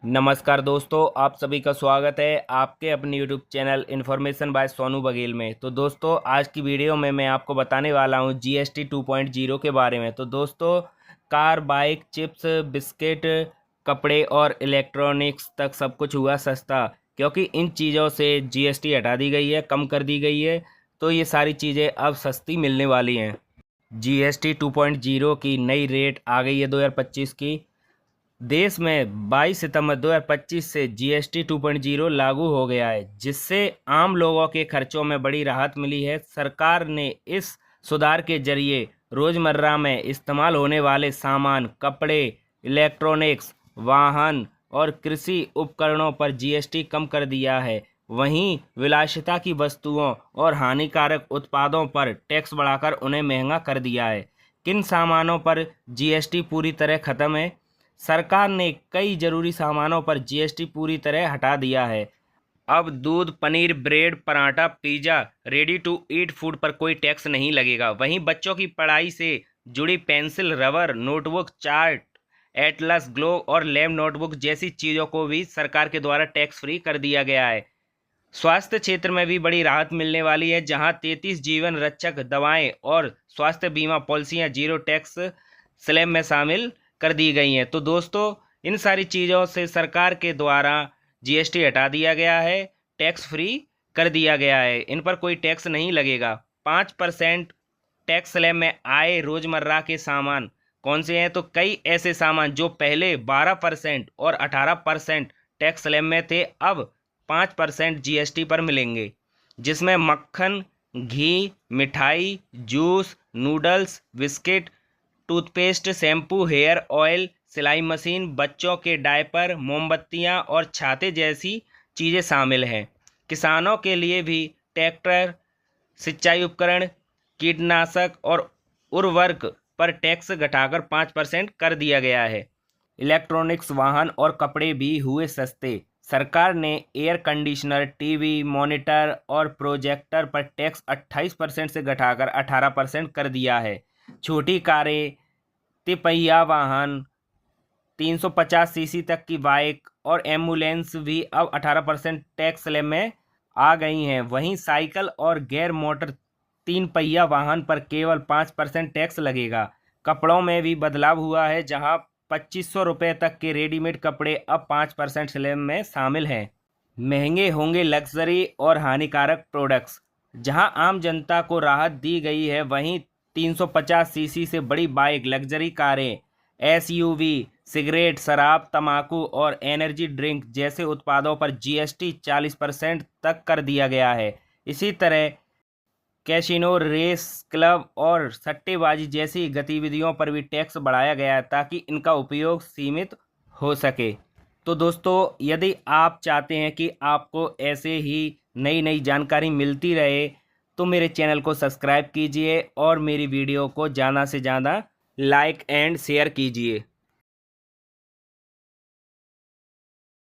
नमस्कार दोस्तों, आप सभी का स्वागत है आपके अपने YouTube channel information bye Sonu Baghel में। तो दोस्तों, आज की वीडियो में मैं आपको बताने वाला हूं जीएसटी 2.0 के बारे में। तो दोस्तों, कार, बाइक, चिप्स, बिस्किट, कपड़े और इलेक्ट्रॉनिक्स तक सब कुछ हुआ सस्ता, क्योंकि इन चीज़ों से जीएसटी हटा दी गई है, कम कर दी गई है। तो ये सारी चीज़ें अब सस्ती मिलने वाली हैं। जीएसटी 2.0 की नई रेट आ गई है 2025 की। देश में 22 सितंबर 2025 से जीएसटी 2.0 लागू हो गया है, जिससे आम लोगों के खर्चों में बड़ी राहत मिली है। सरकार ने इस सुधार के जरिए रोजमर्रा में इस्तेमाल होने वाले सामान, कपड़े, इलेक्ट्रॉनिक्स, वाहन और कृषि उपकरणों पर जीएसटी कम कर दिया है। वहीं विलासिता की वस्तुओं और हानिकारक उत्पादों पर टैक्स बढ़ाकर उन्हें महंगा कर दिया है। किन सामानों पर जीएसटी पूरी तरह खत्म है? सरकार ने कई जरूरी सामानों पर जीएसटी पूरी तरह हटा दिया है। अब दूध, paneer, bread, paratha, pizza, ready to eat food पर कोई टैक्स नहीं लगेगा। वहीं बच्चों की पढ़ाई से जुड़ी pencil, rubber, notebook, chart, Atlas, glow और लैब नोटबुक जैसी चीज़ों को भी सरकार के द्वारा टैक्स फ्री कर दिया गया है। स्वास्थ्य क्षेत्र में भी बड़ी राहत मिलने वाली है, जहां 33 जीवन रक्षक दवाएं और स्वास्थ्य बीमा पॉलिसियां जीरो टैक्स स्लैब में शामिल कर दी गई हैं। तो दोस्तों, इन सारी चीज़ों से सरकार के द्वारा जीएसटी हटा दिया गया है, टैक्स फ्री कर दिया गया है। इन पर कोई टैक्स नहीं लगेगा। 5% टैक्स स्लैब में आए रोजमर्रा के सामान कौन से हैं? तो कई ऐसे सामान जो पहले 12% और 18% टैक्स स्लैब में थे, अब 5% जीएसटी पर मिलेंगे, जिसमें मक्खन, घी, मिठाई, juice, noodles, biscuit, toothpaste, shampoo, hair oil, सिलाई मशीन, बच्चों के डायपर, मोमबत्तियां और छाते जैसी चीज़ें शामिल हैं। किसानों के लिए भी ट्रैक्टर, सिंचाई उपकरण, कीटनाशक और उर्वरक पर टैक्स घटाकर 5% कर दिया गया है। इलेक्ट्रॉनिक्स, वाहन और कपड़े भी हुए सस्ते। सरकार ने एयर कंडीशनर, टीवी, मॉनिटर और प्रोजेक्टर पर टैक्स 28% से घटाकर 18% कर दिया है। छोटी कारें, तिपहिया वाहन, 350 सीसी तक की बाइक और एम्बुलेंस भी अब 18% टैक्स स्लैब में आ गई हैं। वहीं साइकिल और गैर मोटर 3 पहिया वाहन पर केवल 5% टैक्स लगेगा। कपड़ों में भी बदलाव हुआ है, जहां 2500 रुपये तक के रेडीमेड कपड़े अब 5% स्लैब में शामिल हैं। महंगे होंगे लग्जरी और हानिकारक प्रोडक्ट्स। जहां आम जनता को राहत दी गई है, वहीं 350 सीसी से बड़ी बाइक, लग्जरी कारें, एसयूवी, सिगरेट, शराब, तंबाकू और एनर्जी ड्रिंक जैसे उत्पादों पर जीएसटी 40% तक कर दिया गया है। इसी तरह कैसीनो, रेस, क्लब और सट्टेबाजी जैसी गतिविधियों पर भी टैक्स बढ़ाया गया है, ताकि इनका उपयोग सीमित हो सके। तो दोस्तों, यदि आप चाहते हैं कि आपको ऐसे ही नई नई जानकारी मिलती रहे, तो मेरे चैनल को सब्सक्राइब कीजिए और मेरी वीडियो को ज़्यादा से ज़्यादा लाइक एंड शेयर कीजिए।